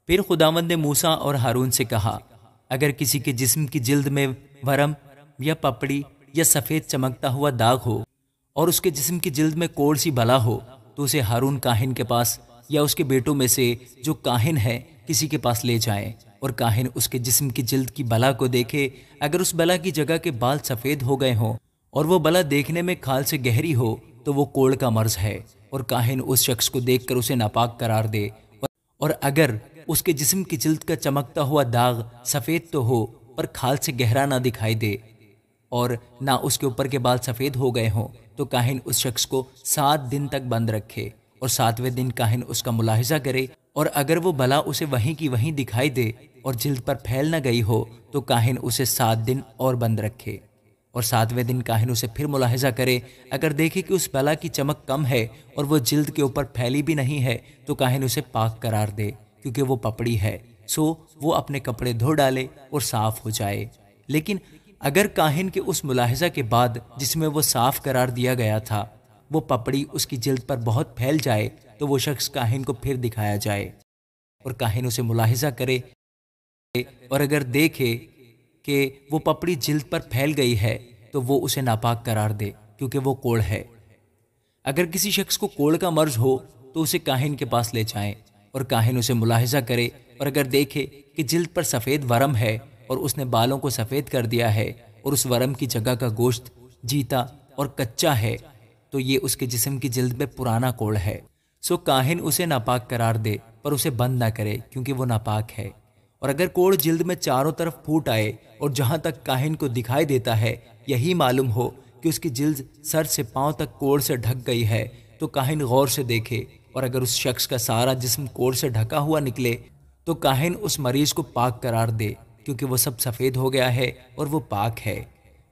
پھر خداوند نے موسیٰ اور ہارون سے کہا، اگر کسی کے جسم کی جلد میں ورم یا پپڑی یا سفید چمکتا ہوا داغ ہو اور اس کے جسم کی جلد میں کوڑ سی بلا ہو تو اسے ہارون کاہن کے پاس یا اس کے بیٹوں میں سے جو کاہن ہے کسی کے پاس لے جائیں، اور کاہن اس کے جسم کی جلد کی بلا کو دیکھے۔ اگر اس بلا کی جگہ کے بال سفید ہو گئے ہوں اور وہ بلا دیکھنے میں کھال سے گہری ہو تو وہ کوڑ کا مرض ہے، اور کاہن اس شخص کو دیکھ کر اسے ناپاک قرار دے۔ اور اگر اس کے جسم کی جلد کا چمکتا ہوا داغ سفید تو ہو پر کھال سے گہرا نہ دکھائی دے اور نہ اس کے اوپر کے بال سفید ہو گئے ہوں تو کاہن اس شخص کو 7 دن تک بند رکھے، اور 7ویں دن کاہن اس کا ملاحظہ کرے، اور اگر وہ بلا اسے وہیں کی وہیں دکھائی دے اور جلد پر پھیل نہ گئی ہو تو کاہن اسے 7 دن اور بند رکھے، اور 7ویں دن کاہن اسے پھر ملاحظہ کرے۔ اگر دیکھے کہ اس بلا کی چمک کم ہے اور وہ جلد کے اوپر پھیلی بھی نہیں ہے تو کاہن اسے پاک قرار دے، کیونکہ وہ پپڑی ہے، سو وہ اپنے کپڑے دھو ڈالے اور صاف ہو جائے۔ لیکن اگر کاہن کے اس ملاحظہ کے بعد جس میں وہ صاف قرار دیا گیا تھا وہ پپڑی اس کی جلد پر بہت پھیل جائے تو وہ شخص کاہن کو پھر دکھایا جائے، اور کاہن اسے ملاحظہ کرے، اور اگر دیکھے کہ وہ پپڑی جلد پر پھیل گئی ہے تو وہ اسے ناپاک قرار دے، کیونکہ وہ کوڑ ہے۔ اگر کسی شخص کو کوڑ کا مرض ہو تو اسے کاہن کے پاس لے جائیں، اور کاہن اسے ملاحظہ کرے، اور اگر دیکھے کہ جلد پر سفید ورم ہے اور اس نے بالوں کو سفید کر دیا ہے اور اس ورم کی جگہ کا گوشت جیتا اور کچا ہے تو یہ اس کے جسم کی جلد میں پرانا کوڑ ہے، سو کاہن اسے ناپاک قرار دے پر اسے بند نہ کرے، کیونکہ وہ ناپاک ہے۔ اور اگر کوڑ جلد میں چاروں طرف پھوٹ آئے اور جہاں تک کاہن کو دکھائی دیتا ہے یہی معلوم ہو کہ اس کی جلد سر سے پاؤں تک کوڑ سے ڈھک گئی ہے تو کاہن غور سے دیکھے، اور اگر اس شخص کا سارا جسم کوڑ سے ڈھکا ہوا نکلے تو کاہن اس مریض کو پاک قرار دے، کیونکہ وہ سب سفید ہو گیا ہے اور وہ پاک ہے۔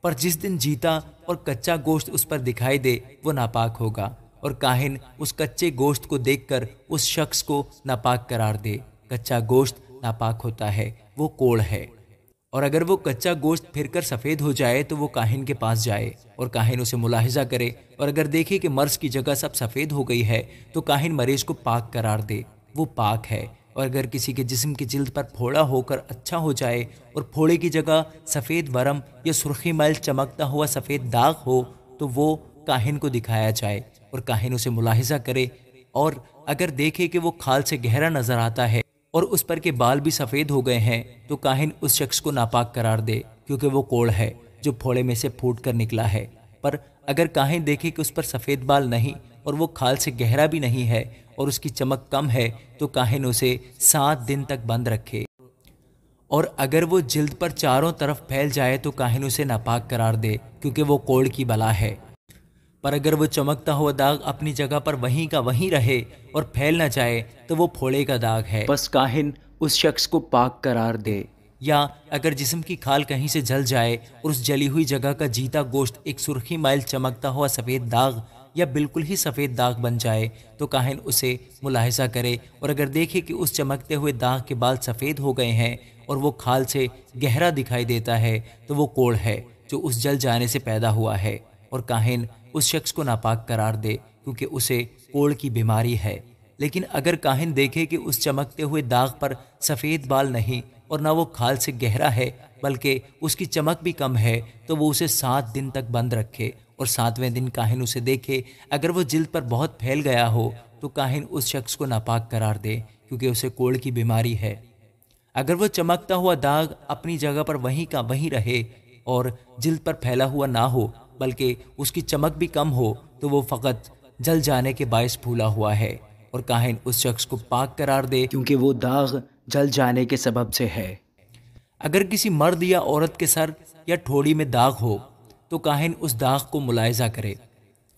پر جس دن جیتا اور کچا گوشت اس پر دکھائی دے وہ ناپاک ہوگا، اور کاہن اس کچے گوشت کو دیکھ کر اس شخص کو ناپاک قرار دے۔ کچا گوشت ناپاک ہوتا ہے، وہ کوڑ ہے۔ اور اگر وہ کچا گوشت پھر کر سفید ہو جائے تو وہ کاہن کے پاس جائے، اور کاہن اسے ملاحظہ کرے، اور اگر دیکھے کہ مرض کی جگہ سب سفید ہو گئی ہے تو کاہن مریض کو پاک قرار دے، وہ پاک ہے۔ اور اگر کسی کے جسم کی جلد پر پھوڑا ہو کر اچھا ہو جائے اور پھوڑے کی جگہ سفید ورم یا سرخی میل چمکتا ہوا سفید داغ ہو تو وہ کاہن کو دکھایا جائے، اور کاہن اسے ملاحظہ کرے، اور اگر دیکھے کہ وہ کھال سے گہرا نظر آتا ہے اور اس پر کے بال بھی سفید ہو گئے ہیں تو کاہن اس شخص کو ناپاک قرار دے، کیونکہ وہ کوڑ ہے جو پھوڑے میں سے پھوٹ کر نکلا ہے۔ پر اگر کاہن دیکھے کہ اس پر سفید بال نہیں اور وہ کھال سے گہرا بھی نہیں ہے اور اس کی چمک کم ہے تو کاہن اسے 7 دن تک بند رکھے، اور اگر وہ جلد پر چاروں طرف پھیل جائے تو کاہن اسے ناپاک قرار دے، کیونکہ وہ کوڑ کی بلا ہے۔ پر اگر وہ چمکتا ہوا داغ اپنی جگہ پر وہیں کا وہیں رہے اور پھیل نہ جائے تو وہ پھوڑے کا داغ ہے، بس کاہن اس شخص کو پاک قرار دے۔ یا اگر جسم کی کھال کہیں سے جل جائے اور اس جلی ہوئی جگہ کا جیتا گوشت ایک سرخی مائل چمکتا ہوا سفید داغ یا بالکل ہی سفید داغ بن جائے تو کاہن اسے ملاحظہ کرے، اور اگر دیکھے کہ اس چمکتے ہوئے داغ کے بال سفید ہو گئے ہیں اور وہ کھال سے گہرا دکھائی دیتا ہے تو وہ کوڑ ہے جو اس جل جانے سے پیدا ہوا ہے، اور کاہن اس شخص کو ناپاک قرار دے، کیونکہ اسے کوڑ کی بیماری ہے۔ لیکن اگر کاہن دیکھے کہ اس چمکتے ہوئے داغ پر سفید بال نہیں اور نہ وہ کھال سے گہرا ہے بلکہ اس کی چمک بھی کم ہے تو وہ اسے 7 دن تک بند رکھے، اور 7ویں دن کاہن اسے دیکھے، اگر وہ جلد پر بہت پھیل گیا ہو تو کاہن اس شخص کو ناپاک قرار دے، کیونکہ اسے کوڑ کی بیماری ہے۔ اگر وہ چمکتا ہوا داغ اپنی جگہ پر وہیں کا وہیں رہے اور جلد پر پھیلا ہوا نہ ہو بلکہ اس کی چمک بھی کم ہو تو وہ فقط جل جانے کے باعث پھولا ہوا ہے، اور کاہن اس شخص کو پاک قرار دے، کیونکہ وہ داغ جل جانے کے سبب سے ہے۔ اگر کسی مرد یا عورت کے سر یا ٹھوڑی میں داغ ہو تو کاہن اس داغ کو ملاحظہ کرے،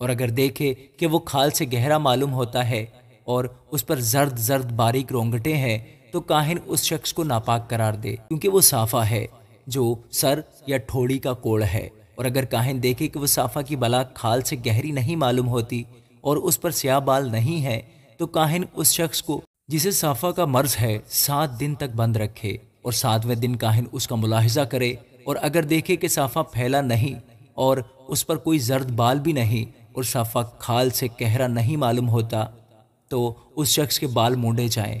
اور اگر دیکھے کہ وہ کھال سے گہرا معلوم ہوتا ہے اور اس پر زرد زرد باریک رونگٹیں ہیں تو کاہن اس شخص کو ناپاک قرار دے، کیونکہ وہ صافہ ہے جو سر یا ٹھوڑی کا کوڑ ہے۔ اور اگر کاہن دیکھے کہ وہ صافہ کی بلا کھال سے گہری نہیں معلوم ہوتی اور اس پر سیاہ بال نہیں ہے تو کاہن اس شخص کو جسے صافہ کا مرض ہے 7 دن تک بند رکھے، اور 7ویں دن کاہن اس کا ملاحظہ کرے، اور اگر دیکھے کہ صافہ پھیلا نہیں اور اس پر کوئی زرد بال بھی نہیں اور صافہ کھال سے گہرا نہیں معلوم ہوتا تو اس شخص کے بال مونڈے جائیں،